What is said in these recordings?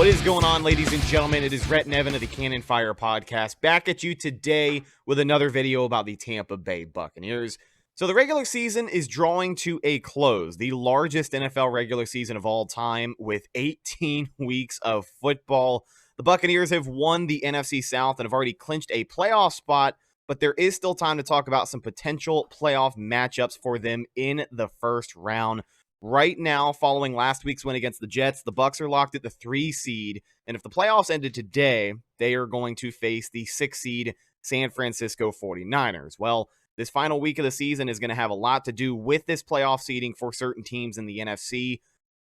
What is going on, ladies and gentlemen? It is Rhett and Evan of the Cannon Fire Podcast, back at you today with another video about the Tampa Bay Buccaneers. So the regular season is drawing to a close, the largest NFL regular season of all time with 18 weeks of football. The Buccaneers have won the NFC South and have already clinched a playoff spot, but there is still time to talk about some potential playoff matchups for them in the first round. Right now, following last week's win against the Jets, the Bucs are locked at the 3 seed, and if the playoffs ended today, they are going to face the 6 seed San Francisco 49ers. Well, this final week of the season is going to have a lot to do with this playoff seeding for certain teams in the NFC.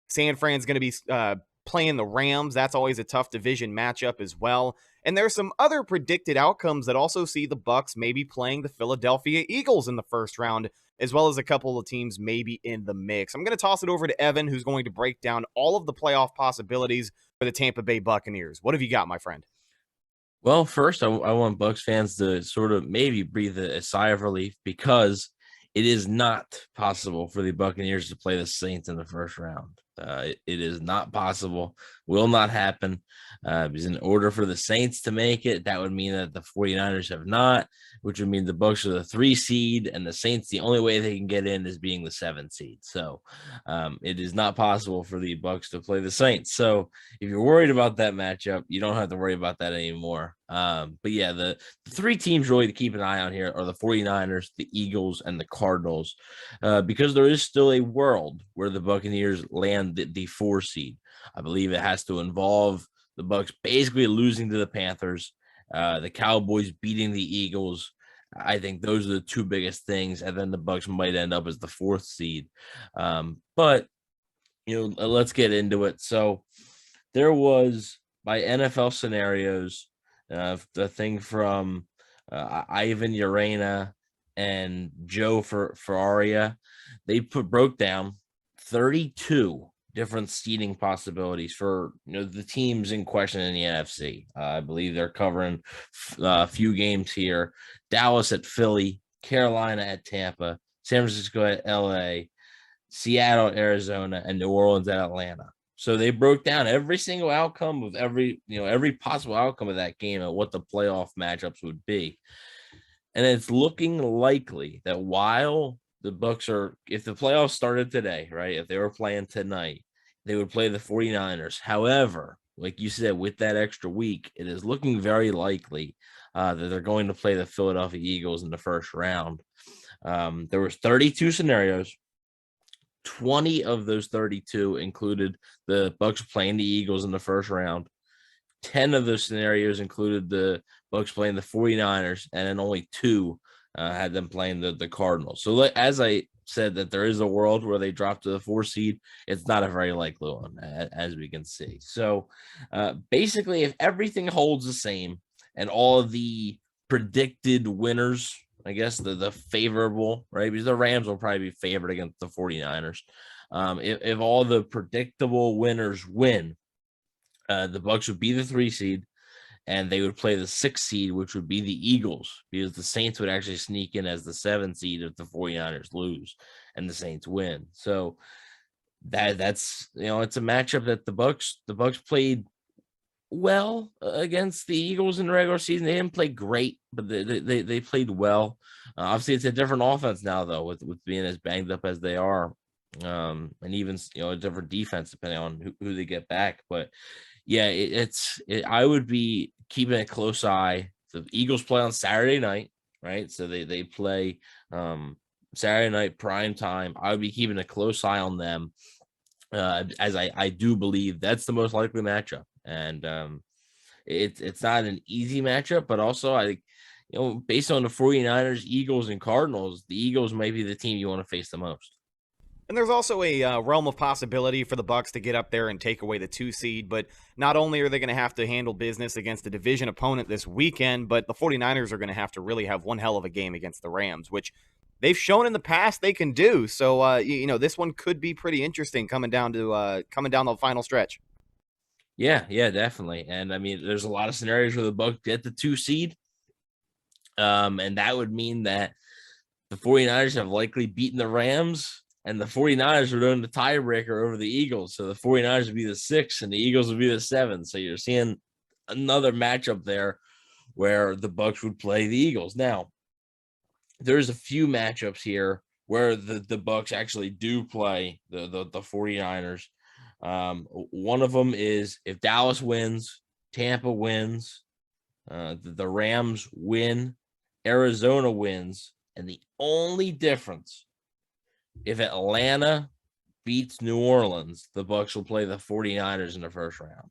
San Fran's going to be playing the Rams. That's always a tough division matchup as well. And there's some other predicted outcomes that also see the Bucs maybe playing the Philadelphia Eagles in the first round, as well as a couple of teams maybe in the mix. I'm going to toss it over to Evan, who's going to break down all of the playoff possibilities for the Tampa Bay Buccaneers. What have you got, my friend? Well, first, I want Bucs fans to sort of maybe breathe a sigh of relief, because it is not possible for the Buccaneers to play the Saints in the first round. It is not possible, will not happen. Because in order for the Saints to make it, that would mean that the 49ers have not, which would mean the Bucs are the 3 seed, and the Saints, the only way they can get in is being the 7 seed. So it is not possible for the Bucs to play the Saints. So if you're worried about that matchup, you don't have to worry about that anymore. But yeah, the 3 teams really to keep an eye on here are the 49ers, the Eagles, and the Cardinals, because there is still a world where the Buccaneers land the 4 seed. I believe it has to involve the Bucs basically losing to the Panthers, the Cowboys beating the Eagles. I think those are the 2 biggest things, and then the Bucs might end up as the 4th seed. But let's get into it. So there was, by NFL scenarios, the thing from Ivan Urena and Joe Ferraria, they broke down 32 different seeding possibilities for the teams in question in the NFC. I believe they're covering a few games here: Dallas at Philly, Carolina at Tampa, San Francisco at LA, Seattle at Arizona, and New Orleans at Atlanta. So they broke down every single outcome of every possible outcome of that game and what the playoff matchups would be. And it's looking likely that while the Bucs are, if the playoffs started today, right, if they were playing tonight, they would play the 49ers. However, like you said, with that extra week, it is looking very likely that they're going to play the Philadelphia Eagles in the first round. There was 32 scenarios. 20 of those 32 included the Bucs playing the Eagles in the first round. 10 of those scenarios included the Bucs playing the 49ers, and then only 2 had them playing the Cardinals. So as I said, that there is a world where they drop to the 4 seed. It's not a very likely one, as we can see. So basically, if everything holds the same and all of the predicted winners, I guess the favorable, right? Because the Rams will probably be favored against the 49ers. If all the predictable winners win, the Bucs would be the 3 seed, and they would play the 6 seed, which would be the Eagles, because the Saints would actually sneak in as the 7 seed if the 49ers lose and the Saints win. So that's it's a matchup that the Bucs played well against the Eagles in the regular season. They didn't play great, but they played well. Obviously, it's a different offense now, though, with being as banged up as they are, and even a different defense depending on who they get back. But yeah, I would be keeping a close eye. The Eagles play on Saturday night, right? So they play Saturday night prime time. I would be keeping a close eye on them, as I do believe that's the most likely matchup. And it's not an easy matchup, but also I think, based on the 49ers, Eagles, and Cardinals, the Eagles might be the team you want to face the most. And there's also a realm of possibility for the Bucs to get up there and take away the 2 seed, but not only are they going to have to handle business against a division opponent this weekend, but the 49ers are going to have to really have one hell of a game against the Rams, which they've shown in the past they can do. So, this one could be pretty interesting coming down the final stretch. Yeah, definitely. And I mean, there's a lot of scenarios where the Bucs get the 2 seed. And that would mean that the 49ers have likely beaten the Rams, and the 49ers were doing the tiebreaker over the Eagles. So the 49ers would be the 6 and the Eagles would be the 7. So you're seeing another matchup there where the Bucs would play the Eagles. Now, there's a few matchups here where the Bucs actually do play the 49ers. One of them is if Dallas wins, Tampa wins, the Rams win, Arizona wins, and the only difference, if Atlanta beats New Orleans, the Bucs will play the 49ers in the first round.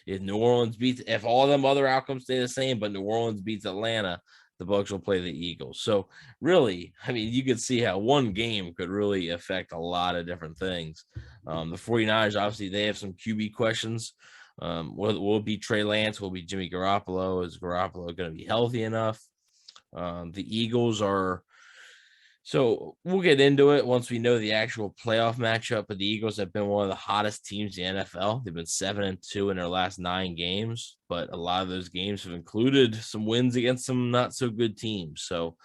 If all them other outcomes stay the same, but New Orleans beats Atlanta, the Bucs will play the Eagles. So really, I mean, you could see how one game could really affect a lot of different things. The 49ers, obviously, they have some QB questions. Will it be Trey Lance? Will it be Jimmy Garoppolo? Is Garoppolo going to be healthy enough? The Eagles are – so we'll get into it once we know the actual playoff matchup. But the Eagles have been one of the hottest teams in the NFL. They've been 7-2 in their last 9 games, but a lot of those games have included some wins against some not so good teams. So,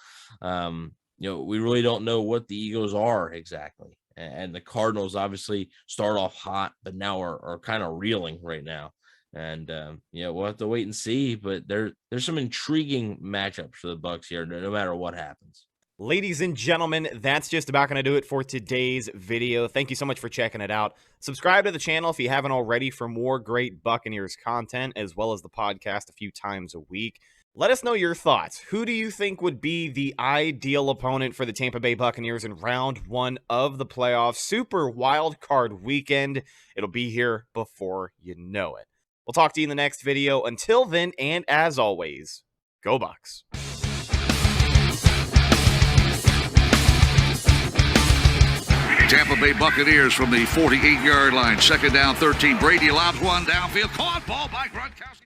we really don't know what the Eagles are exactly. And the Cardinals obviously start off hot, but now are kind of reeling right now. And we'll have to wait and see. But there's some intriguing matchups for the Bucs here, no matter what happens. Ladies and gentlemen, that's just about going to do it for today's video. Thank you so much for checking it out. Subscribe to the channel if you haven't already for more great Buccaneers content, as well as the podcast a few times a week. Let us know your thoughts. Who do you think would be the ideal opponent for the Tampa Bay Buccaneers in round 1 of the playoffs? Super wild card weekend. It'll be here before you know it. We'll talk to you in the next video. Until then, and as always, go Bucs. Tampa Bay Buccaneers from the 48-yard line. 2nd down, 13. Brady lobs one downfield. Caught ball by Gronkowski.